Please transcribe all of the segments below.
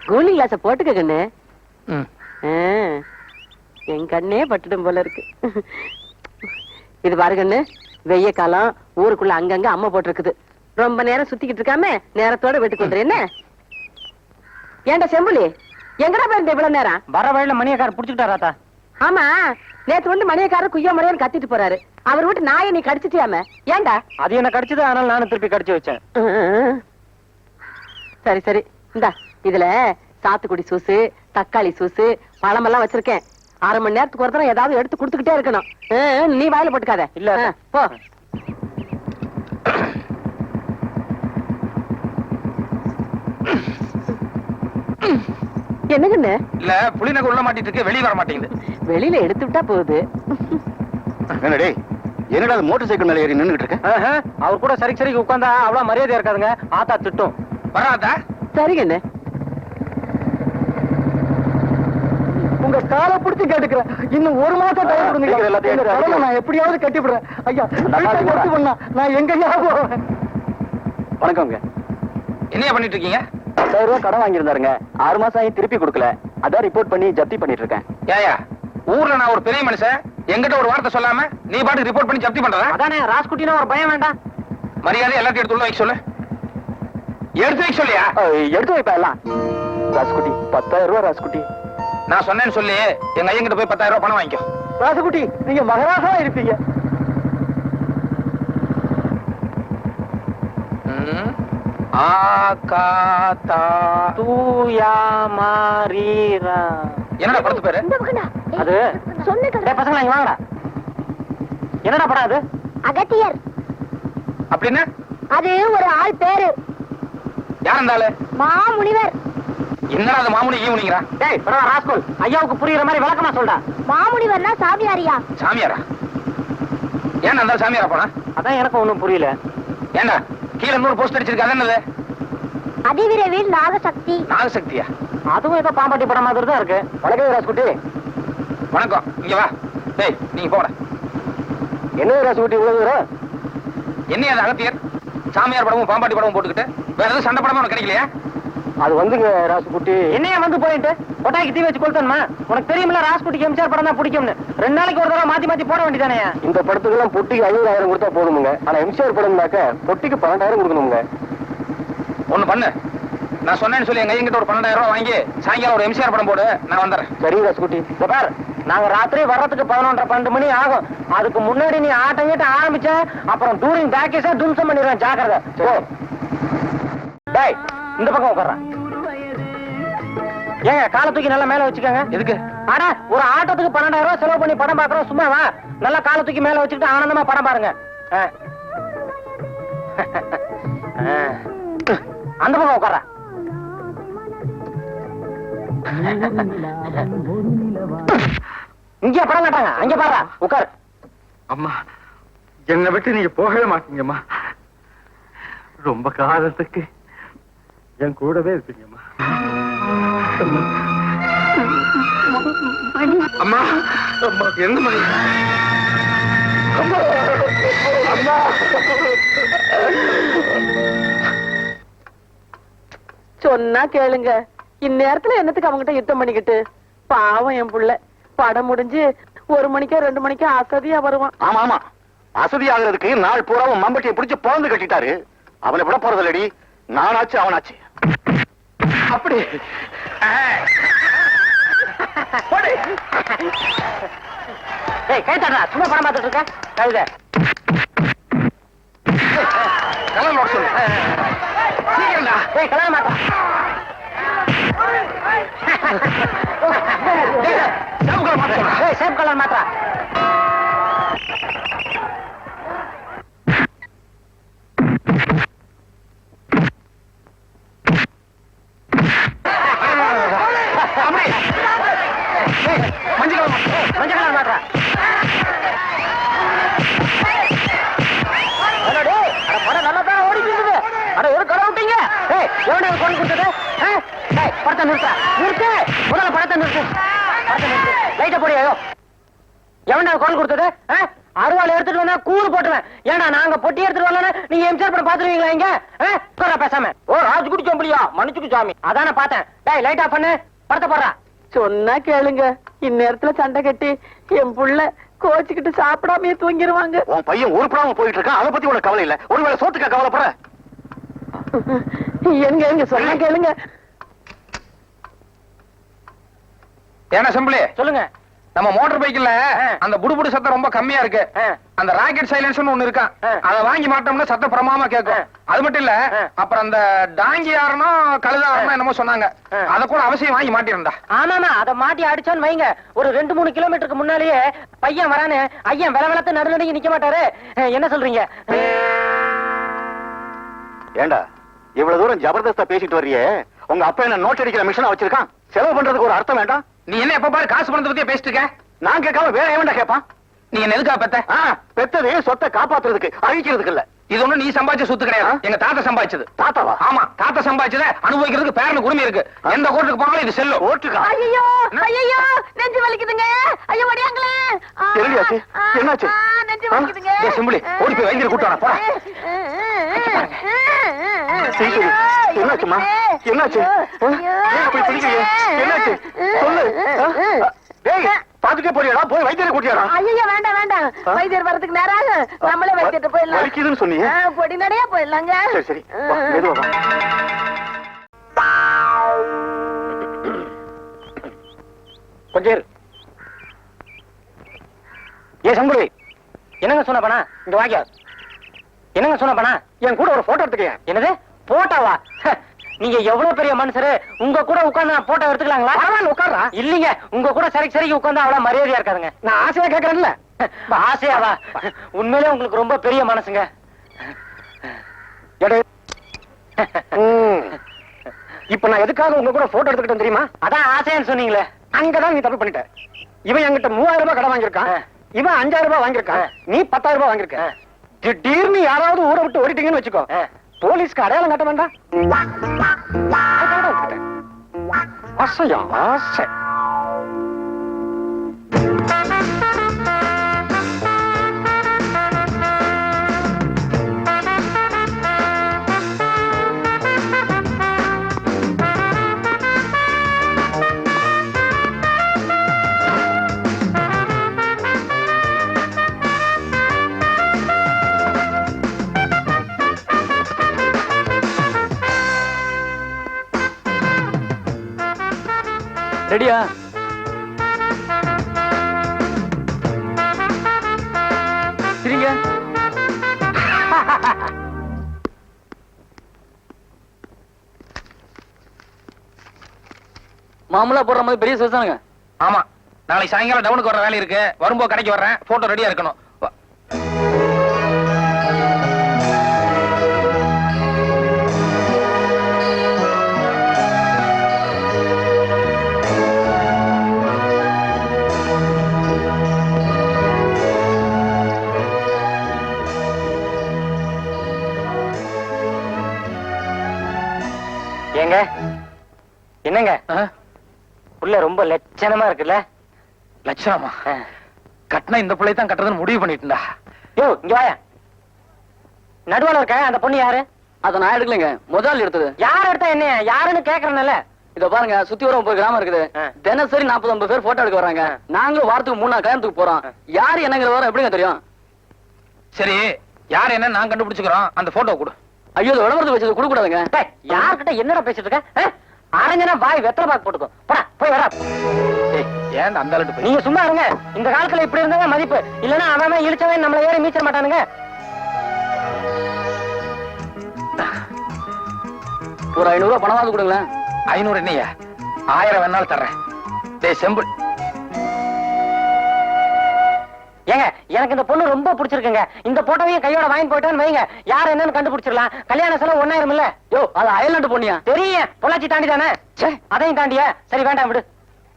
Cooling கிளாஸ போட்டுக்க கண்ணு. என் கண்ணே பட்டுடும் போல இருக்கு. இது பாரு கண்ணு, வெய்ய காலம், ஊருக்குள்ள அங்கங்க அம்மா போட்டிருக்குது. ரொம்ப நேரம் சுத்திக்கிட்டு இருக்காம நேரத்தோட வீட்டுக்கு வந்துரு. என்ன ஏண்டா செம்புலி, எங்கடா போயிருந்த இவ்வளவு நேரம்? வர வழியில மணியக்காரர் புடிச்சுக்கிட்டாராத்தா. ஆமா, நேத்து வந்து மணியக்காரர் குய்யா முறையான்னு கத்திட்டு போறாரு. அவர் வீட்டு நாயை நீ கடிச்சிட்டியாம? ஏண்டா? அது என்ன கடிச்சது, அதனால நானும் திருப்பி கடிச்சு வச்சேன். சரி சரி, இந்தா இதுல சாத்துக்குடி சூசு, தக்காளி சூசு, பழமெல்லாம் வச்சிருக்கேன். 1/2 மணி நேரத்துக்கு ஒரு தடவை ஏதாவது எடுத்து குடுத்துக்கிட்டே இருக்கணும். நீ வாயில போட்டுக்காத. இல்ல போ. என்னங்கண்ணு? இல்ல புளிநகர் உள்ள மாட்டிட்டு இருக்கு, வெளியே வர மாட்டேங்குது. வெளியில எடுத்து விட்டா போகுது. என்னடே, என்னடா மோட்டார் சைக்கிள் மேல ஏறி நின்னுட்டு இருக்க? அவர் கூட சரி சரி உட்கார்ந்தா அவ்வளவு மரியாதையா இருக்காதுங்க. ஆத்தா திட்டும். வராதா? சரிங்கண்ணு. உங்க காலை பிடிச்சு கேட்டுக்கிறேன். இன்னும் 1 மாசம் டைம் கொடுங்க. நான் எப்படியாவது கட்டிவிடுறேன். ஐயா நான் எங்கயா போவேன்? வணக்கம்ங்க. என்னையா பண்ணிட்டு இருக்கீங்க? 10,000 ரூபாய் கடன் வாங்கியிருந்தாருங்க. 6 மாசம் ஆகி திருப்பி கொடுக்கல. அதான் ரிப்போர்ட் பண்ணி ஜப்தி பண்ணிட்டு இருக்கேன். ஏயா, ஊர்ல நான் ஒரு பெரிய மனுஷன், என்கிட்ட ஒரு வார்த்தை சொல்லாம நீ பாட்டு ரிப்போர்ட் பண்ணி ஜப்தி பண்றதா? அதானே, ராஸ்குட்டினா ஒரு பயம் வேண்டாம். மரியாதை எல்லாத்தையும் எடுத்து உள்ள வைக்க சொல்லு. எடுத்து வைக்க சொல்லியா? எடுத்து வைப்பா எல்லாம். ராஸ்குட்டி 10,000 ரூபாய். ராஸ்குட்டி நான் சொன்னேன்னு சொல்லி எங்க ஐயங்கிட்ட போய் 10,000 ரூபாய் பணம் வாங்கிக்கோ. ராசுகுட்டி, நீங்க மகராசா இருப்பீங்க. என்னடா படத்து பேரு? அது பசங்களா இங்க வாங்கடா. என்னடா படம் அது? அகத்தியர். அப்படின்னா அது ஒரு ஆள் பேரு. யார் அந்த ஆளு? மாமுனிவர். என்னடா அது மாமுனி ஈமுனிங்கறா? டேய் பரவா ராஸ்கோல், ஐயாவுக்கு புரியுற மாதிரி விளக்கமா சொல்டா. மாமுனிவர்னா சாமியாரியா? சாமியாரா? ஏன் அந்த சாமியாரா போனா? அதான் எனக்கு ஒண்ணும் புரியல. ஏண்டா கீழ 100 போஸ்ட் அடிச்சிருக்க, அது என்னது? அதிவிரைவில் நாகசக்தி. நாகசக்தியா? அதுவும் ஏதோ பாம்பாட்டி படம் மாதிரி தான் இருக்கு. வணக்கம் ராஸ்குட்டி. வணக்கம். இங்க வா. டேய் நீங்க போடா. என்ன ராஸ்குட்டி இவ்வளவு தூரம்? என்ன அது அகத்தியர் சாமியார் படமும் பாம்பாட்டி படமும் போட்டுக்கிட்டு வேற எதுவும் சண்டை படமா உனக்கு கிடைக்கலையா? அது வந்துங்க ராசுகுட்டி. என்னையா வந்து போயிட்டு கொட்டாய்க்கு தீ வச்சு கொளுத்தணுமா? உனக்கு தெரியுமில்ல ராசுகுட்டிக்கு எம்ஜிஆர் படம் தான் பிடிக்கும்னு. 2 நாளைக்கு ஒரு தடவை மாத்தி மாத்தி போட வேண்டியதானே? இந்த படத்துக்கு எல்லாம் பொட்டிக்கு 50,000 கொடுத்தா போதுமுங்க. ஆனா எம்ஜிஆர் படம்னாக்க பொட்டிக்கு 12,000 கொடுக்கணுங்க. ஒண்ணு பண்ணு, நான் சொன்னேன்னு சொல்லி எங்க எங்கிட்ட ஒரு 12,000 ரூபாய் வாங்கி சாயங்காலம் ஒரு எம்ஜிஆர் படம் போடு, நான் வந்துடுறேன். சரி ராசுகுட்டி. பார், நாங்க ராத்திரி வர்றதுக்கு 11:30 12 மணி ஆகும். அதுக்கு முன்னாடி நீ ஆட்டம் கிட்ட ஆரம்பிச்ச அப்புறம் டூரிங் பேக்கேஜா தும்சம் பண்ணிடுவேன். ஜாக்கிரதை. டேய் இந்த பக்கம் உட்கார்றேன். ஏங்க காலை தூக்கி நல்லா மேல வச்சுக்கோங்க. எதுக்கு? அட ஒரு ஆட்டத்துக்கு 12,000 ரூபாய் செலவு பண்ணி படம் பாக்குறோம், சும்மா வா. நல்லா காலை தூக்கி மேல வச்சுக்கிட்டு ஆனந்தமா படம் பாருங்க. அந்த பக்கம் உட்கார்ற. இங்க படம் காட்டாங்க, அங்க பாரு. உட்கார். அம்மா, என்னை விட்டு நீங்க போகவே மாட்டீங்கம்மா. ரொம்ப காலத்துக்கு என் கூடவே இருப்பீங்கம்மா. அம்மா, அம்மா என்ன மணி? அம்மா, சொன்னா கேளுங்க. இந்நேரத்துல என்னத்துக்கு அவங்ககிட்ட யுத்தம் பண்ணிக்கிட்டு? பாவம் என் புள்ள. படம் முடிஞ்சு 1 மணிக்கோ 2 மணிக்கோ அசதியா வருவான். ஆமா ஆமா, அசதி ஆகிறதுக்கு நாள் பூராவும் மம்பட்டியை பிடிச்சு பொழந்து கட்டிட்டாரு. அவனை விட போறதில்லடி, நானாச்சு அவனாச்சு. அப்படி கை தட்டா, சும்மா படம் பார்த்துட்டு இருக்க. கழுத கலர் நோட் சொல்லு. சீக்கிரம்டா. கல்யாணம் மாட்டா. சேப் கலர் மாட்டா. மஞ்சள் கலர் மாட்டா. படம் நல்லா தான் ஓடிட்டு இருக்குது. அட ஒரு கடை விட்டீங்க. எவனே கொண்டு கொடுத்தது? படத்தை நிறுத்த நிறுத்து. முதல்ல படத்தை நிறுத்து. படத்தை நிறுத்து. லைட்டை போடியோ. எவனே கால் கொடுத்தது? அருவாள் எடுத்துட்டு வந்தா கூறு போட்டுருவேன். ஏன்னா நாங்க பொட்டி எடுத்துட்டு வரலன்னா நீங்க எம்ஜிஆர் படம் பாத்துருவீங்களா இங்க? பேசாம ஓ ராஜ்குடி சொம்பலியா மன்னிச்சுக்கு சாமி. அதானே பார்த்தேன். டேய் லைட் ஆஃப் பண்ணு, படத்தை போடுறா. சொன்னா கேளுங்க, இந்நேரத்துல சண்டை கட்டி என் புள்ள கோச்சுக்கிட்டு சாப்பிடாமயே தூங்கிடுவாங்க. உன் பையன் உருப்படாம போயிட்டு இருக்கான், அதை பத்தி உனக்கு கவலை இல்ல. ஒருவேளை சோத்துக்கா கவலைப்படுற? எங்க சொன்னா கேளுங்க. ஏன்னா செம்பிளி சொல்லுங்க. நம்ம மோட்டார் பைக்ல அந்த புடுபுடு சத்தம் ரொம்ப கம்மியா இருக்கு. அந்த ராக்கெட் சைலன்ஸ்னு ஒண்ணு இருக்கா, அத வாங்கி மாட்டோம்னா சத்தம் பிரமாமா கேட்கும். அது மட்டும் இல்ல, அப்புறம் அந்த டாங்கி யாரனும் கழுதாரனும் என்னமோ சொன்னாங்க, அத கூட அவசியம் வாங்கி மாட்டிருந்தா. ஆமாமா, அத மாட்டி அடிச்சோன்னு வைங்க, ஒரு 2-3 கிலோமீட்டருக்கு முன்னாலேயே பையன் வரானு ஐயன் விளவளத்து நடுநடுங்கி நிக்க மாட்டாரு. என்ன சொல்றீங்க? ஏண்டா இவ்வளவு தூரம் ஜபர்தஸ்தா பேசிட்டு வர்றியே, உங்க அப்பா என்ன நோட் அடிக்கிற மிஷினா வச்சிருக்கான்? செலவு பண்றதுக்கு ஒரு அர்த்தம் வேண்டாம்? நீ என்ன எப்ப பாரு காசு பணத்தை பத்தியே பேசிட்டு இருக்க? நான் கேட்காம வேற எவன்டா கேட்பான்? நீ என்ன எதுக்கா பெத்த? பெத்தது சொத்தை காப்பாத்துறதுக்கு, அழிக்கிறதுக்கு இல்ல. இது ஒண்ணு நீ சம்பாதிச்ச சொத்து கிடையாது, எங்க தாத்தா சம்பாதிச்சது. தாத்தாவா? ஆமா, தாத்தா சம்பாதிச்சத அனுபவிக்கிறதுக்கு பேரனுக்கு உரிமை இருக்கு. எந்த கோர்ட்டுக்கு போனாலும் இது செல்லும். ஓட்டுக்கா? ஐயோ ஐயோ, நெஞ்சு வலிக்குதுங்க. ஐயோ வடியாங்களே. என்னடியாச்சு? என்னாச்சு? நெஞ்சு வலிக்குதுங்க. டேய் சிம்பிளி, ஓடி போய் வைத்தியரை கூட்டு வர போடா. சீக்கிரம். என்னாச்சுமா? என்னாச்சு? ஏன் அப்படி பிடிக்கிறீங்க? என்னாச்சு? சொல்லு. டேய் பாத்துட்டே போறியாடா? போய் வைத்தியரை கூட்டியாடா? ஐயோ வேண்டாம் வேண்டாம், வைத்தியர் வரதுக்கு நேரம் ஆகும். நம்மளே வைத்தியத்தை போயிடலாம். வலிக்குதுன்னு சொன்னீங்க. பொடி நடையா போயிடலாங்க. சரி சரி, வா, மெதுவா வா. கொஞ்சம் இரு. ஏ சங்குடி, என்னங்க சொன்ன பண்ணா? இங்க வாங்க. என்னங்க சொன்ன பண்ணா? என் கூட ஒரு போட்டோ எடுத்துக்கங்க. என்னது போட்டோவா? நீங்க எவ்வளவு பெரிய மனுஷரு, உங்க கூட உட்கார்ந்து நான் போட்டோ எடுத்துக்கலாங்களா? பரவாயில்ல உட்கார்றா. இல்லீங்க, உங்க கூட சரிக்கு உட்கார்ந்து அவ்வளவு மரியாதையா இருக்காதுங்க. நான் ஆசையா கேட்கறேன்ல. ஆசையாவா? உண்மையிலே உங்களுக்கு ரொம்ப பெரிய மனசுங்க. இப்ப நான் எதுக்காக உங்க கூட போட்டோ எடுத்துக்கிட்டேன் தெரியுமா? அதான் ஆசையான்னு சொன்னீங்களே. அங்கதான் நீ தப்பு பண்ணிட்ட. இவன் என்கிட்ட 3000 ரூபாய் கடன் வாங்கியிருக்கான், இவன் 5000 ரூபாய் வாங்கியிருக்கான், நீ 10000 ரூபாய் வாங்கியிருக்க. திடீர்னு யாராவது ஊரை விட்டு ஓடிட்டீங்கன்னு வச்சுக்கோ, போலீஸ்க்கு அடையாளம் காட்ட வேண்டாம். ஆசையா ஆசை. ரெடியா? சரிங்க. மாமூலா போடுற மாதிரி பெரிய சைஸ் தானுங்க. ஆமா, நாளைக்கு சாயங்காலம் டவுனுக்கு வர வேலை இருக்கு. வரும்போது கடைக்கு வர்றேன், போட்டோ ரெடியா இருக்கணும். வா. ஏங்க என்னங்க உள்ள ரொம்ப லட்சணமா இருக்குல்ல? லட்சணமா? கட்டின இந்த பிள்ளை தான் கட்டுறதுன்னு முடிவு பண்ணிட்டுண்டா. யோ இங்க வாயா. நடுவால இருக்க அந்த பொண்ணு யாரு? அத நான் எடுக்கலைங்க, முதல் எடுத்தது. யார் எடுத்தா என்ன? யாருன்னு கேக்குறேன்ல. இத பாருங்க, சுத்தி வர 30 கிராமம் இருக்குது. தினசரி 40-50 பேர் போட்டோ எடுக்க வராங்க. நாங்களும் வாரத்துக்கு 3 நாள் கல்யாணத்துக்கு போறோம். யாரு என்னங்கிற வரோம் எப்படிங்க தெரியும்? சரி, யார் என்ன நான் கண்டுபிடிச்சுக்கிறோம். அந்த போட்டோ கொடு. ஐயோ, விளம்பரத்துக்கு வச்சது கொடுக்க கூடாதுங்க. யார்கிட்ட என்னடா பேசிட்டு இருக்க? அரஞ்சனா பாய் வெத்தலை பாக்கு போட்டுக்கோ. போடா போய் வரா. ஏன் அந்த அளவுக்கு போய் நீங்க சும்மா இருங்க. இந்த காலத்துல இப்படி இருந்தாங்க மதிப்பு. இல்லன்னா அவன் இழிச்சவன் நம்மள ஏறி மீச்ச மாட்டானுங்க. ஒரு 500 ரூபாய் பணமாவது கொடுங்களேன். 500 என்னையா? 1000 வேணாலும் தர்றேன். டேய் செம்பு, ஏங்க எனக்கு இந்த பொண்ணு ரொம்ப பிடிச்சிருக்குங்க. இந்த போட்டோவையும் கையோட வாங்கி போயிட்டான்னு வைங்க, யார் என்னன்னு கண்டுபிடிச்சிடலாம். கல்யாண செலவு 1000 இல்ல? யோ, அது அயல்நாட்டு பொண்ணியா? தெரியும், பொள்ளாச்சி தாண்டி தானே. அதையும் தாண்டியா? சரி வேண்டாம் விடு.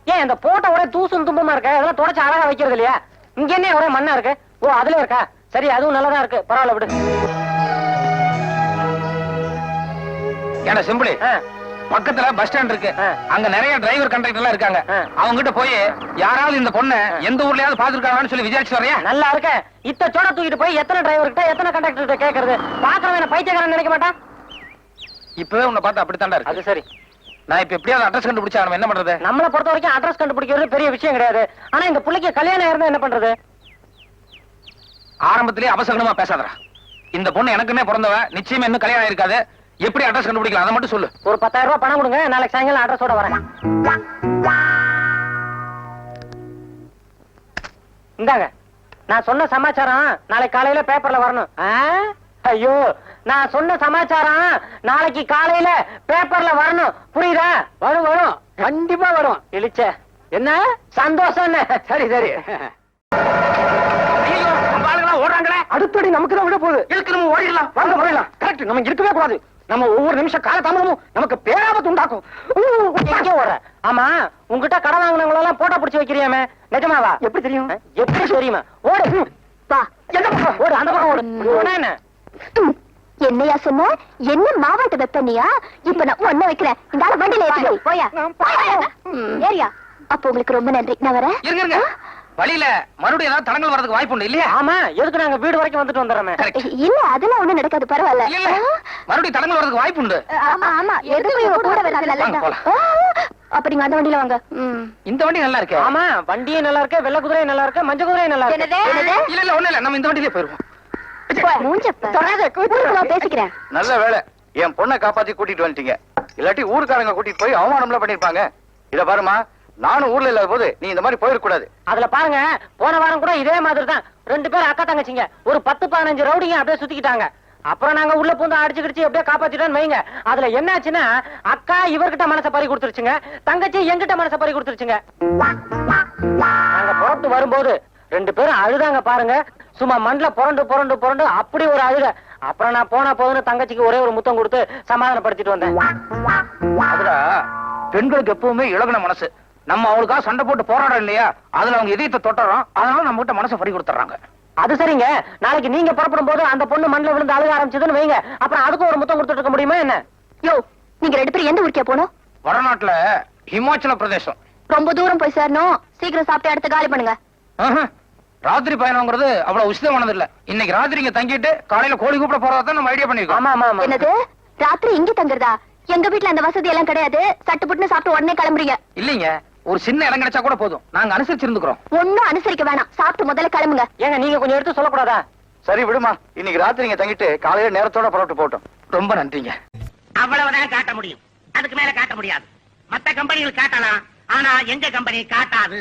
ஏன் இந்த போட்டோ ஒரே தூசும் தும்பமா இருக்க? அதெல்லாம் தொடச்சு அழகா வைக்கிறது இல்லையா? இங்க என்ன ஒரே மண்ணா இருக்கு? ஓ அதுல இருக்கா? சரி அதுவும் நல்லதா இருக்கு, பரவாயில்ல விடு. ஏன்னா செம்பிளி, பக்கத்துல பஸ் ஸ்டாண்ட் இருக்கு அங்க நிறைய டிரைவர் கண்டக்டர் எல்லாம் இருக்காங்க அவங்க கிட்ட போய் யாராவது இந்த பொண்ணை எந்த ஊர்லயாவது பாத்துருக்காங்கன்னு சொல்லி விசாரிச்சு வரையா? நல்லா இருக்க இத்த சோட தூக்கிட்டு போய் எத்தனை டிரைவர் கிட்ட எத்தனை கண்டக்டர் கிட்ட கேக்குறது? பாக்குறவன் பைத்தியக்காரன் நினைக்க மாட்டான். இப்பவே உன்னை பார்த்தா அப்படித்தாண்டா இருக்கு. அது சரி, நான் இப்ப எப்படியாவது அட்ரஸ் கண்டுபிடிச்சா நம்ம என்ன பண்றது? நம்மளை பொறுத்த வரைக்கும் அட்ரஸ் கண்டுபிடிக்கிறது பெரிய விஷயம் கிடையாது. ஆனா இந்த புள்ளைக்கு கல்யாணம் இருந்தா என்ன பண்றது? ஆரம்பத்திலேயே அபசகனமா பேசாதடா. இந்த பொண்ணு எனக்குன்னே பிறந்தவ, நிச்சயமா இன்னும் கல்யாணம் இருக்காது. எப்படி அட்ரஸ் கண்டுபிடிக்கலாம் அதை மட்டும் சொல்லு. ஒரு 10,000 ரூபாய் பணம் கொடுங்க, நாளைக்கு சாயங்காலம் அட்ரஸோட வரேன். இந்தாங்க, நான் சொன்ன சமாச்சாரம் நாளைக்கு காலையில பேப்பர்ல வரணும். ஐயோ, நான் சொன்ன சமாச்சாரம் நாளைக்கு காலையில பேப்பர்ல வரணும், புரியுதா? வரும் வரும், கண்டிப்பா வரும். இழிச்ச என்ன சந்தோஷம். சரி சரி. ஐயோ, நம்ம ஆளுங்களாம் ஓடுறாங்களே. அடுத்தடி நமக்கு தான் விட போகுது. எதுக்கு நம்ம ஓடிடலாம்? வாங்க போயிடலாம். கரெக்ட், நம்ம இருக்கவே கூடாது. நம்ம ஒவ்வொரு நிமிஷம் கால தாமதமும் நமக்கு பேராபத்து உண்டாக்கும். எங்க ஓடுற? ஆமா, உங்ககிட்ட கடன் வாங்கினவங்க எல்லாம் போட்டோ பிடிச்சு வைக்கிறியாமே, நிஜமாவா? எப்படி தெரியும்? எப்படி தெரியுமா? ஓடு. வா. எந்த பக்கம் ஓடு? அந்த பக்கம் ஓடு. ஓடுனா என்ன? என்னையா சொன்ன? என்ன மாவாட்ட வெப்பனியா? இப்ப நான் ஒண்ணு வைக்கிறேன். இந்த ஆள வண்டியில ஏத்தி வை. போயா. ஏரியா. அப்ப உங்களுக்கு ரொம்ப நன்றி. நான் வரேன். இருங்க இருங்க, வழியில மறுபடியும் ஏதாவது தடங்கள் வரதுக்கு வாய்ப்பு உண்டு இல்லையா? ஆமா, எதுக்கு நாங்க வீடு வரைக்கும் வந்துட்டு வந்துடுறோமே. இல்ல, அதெல்லாம் ஒண்ணும் நடக்காது, பரவாயில்ல. இல்ல மறுபடியும் தடங்கள் வரதுக்கு வாய்ப்பு உண்டு. ஆமா ஆமா, எதுக்கு இவங்க கூட வர்றது நல்லதுதான். போலாம். அப்ப நீங்க அந்த வண்டியில வாங்க. இந்த வண்டி நல்லா இருக்கு. ஆமா, வண்டியும் நல்லா இருக்கு, வெள்ளை குதிரையும் நல்லா இருக்கு, மஞ்சள் குதிரையும் நல்லா இருக்கு. என்னது? இல்ல இல்ல ஒண்ணு இல்ல, நம்ம இந்த வண்டியிலே போயிருவோம். பேசிக்கிறேன். நல்ல வேலை, என் பொண்ணை காப்பாத்தி கூட்டிட்டு வந்துட்டீங்க. இல்லாட்டி ஊருக்காரங்க கூட்டிட்டு போய் அவமானம்லாம் பண்ணிருப்பாங்க. இத பாருமா, நானும் ஊர்ல இல்லாத போது நீ இந்த மாதிரி போயிடக்கூடாது. அதுல பாருங்க, போன வாரம் கூட இதே மாதிரி தான் 2 பேர் அக்கா தங்கச்சிங்க ஒரு 10-15 ரவுடிங்க அப்படியே சுத்திக்கிட்டாங்க. அப்புறம் நாங்க உள்ள பூந்து அடிச்சு கிடிச்சு அப்படியே காப்பாத்திட்டோன்னு வைங்க. அதுல என்னாச்சுன்னா, அக்கா இவர்கிட்ட மனசை பறி கொடுத்துருச்சுங்க, தங்கச்சி எங்கிட்ட மனசை பறி கொடுத்துருச்சுங்க. நாங்க புறப்பட்டு வரும்போது 2 பேரும் அழுதாங்க பாருங்க, சும்மா மண்ல புரண்டு புரண்டு புரண்டு அப்படி ஒரு அழுக. அப்புறம் நான் போனா போதுன்னு தங்கச்சிக்கு ஒரே ஒரு முத்தம் கொடுத்து சமாதானப்படுத்திட்டு வந்தேன். அதுடா, பெண்களுக்கு எப்பவுமே இழகுன மனசு. நம்ம அவளுக்காக சண்டை போட்டு போராடம் இல்லையா, அதுல அவங்க இதயத்தை தொட்டுறோம், அதனால நம்ம கிட்ட மனசை பறி கொடுத்துறாங்க. அது சரிங்க, நாளைக்கு நீங்க புறப்படும் போது அந்த பொண்ணு மண்ணில் விழுந்து அழுக ஆரம்பிச்சதுன்னு வைங்க, அப்புறம் அதுக்கும் ஒரு முத்தம் கொடுத்துட்டு இருக்க முடியுமா என்ன? யோ, நீங்க 2 பேரும் எந்த ஊருக்கே போகணும்? வடநாட்டுல ஹிமாச்சல பிரதேசம். ரொம்ப தூரம் போய் சேரணும். சீக்கிரம் சாப்பிட்டு அடுத்து காலி பண்ணுங்க. ராத்திரி பயணம்ங்கிறது அவ்வளவு உசிதமானது இல்ல. இன்னைக்கு ராத்திரி இங்க தங்கிட்டு காலையில கோழி கூப்பிட போறதான் நம்ம ஐடியா பண்ணிருக்கோம். ஆமா ஆமா ஆமா. என்னது, ராத்திரி இங்க தங்குறதா? எங்க வீட்டுல அந்த வசதி எல்லாம் கிடையாது. சட்டுப்புட்டுன்னு சாப்பிட்டு உடனே கிளம்புறீங்க. இல்லைங்க, ஒரு சின்ன இடம் கிடைச்சா கூட போதும், நாங்க அனுசரிச்சிருந்துக்கிறோம். ஒண்ணும் அனுசரிக்க வேணாம், சாப்பிட்டு முதல்ல கிளம்புங்க. ஏங்க நீங்க கொஞ்சம் எடுத்து சொல்லக்கூடாதா? சரி விடுமா, இன்னைக்கு ராத்திரி இங்க தங்கிட்டு காலையில நேரத்தோட புறப்பட்டு போட்டோம். ரொம்ப நன்றிங்க. அவ்வளவுதான் காட்ட முடியும், அதுக்கு மேல காட்ட முடியாது. மத்த கம்பெனிகள் காட்டலாம், ஆனா எங்க கம்பெனி காட்டாது.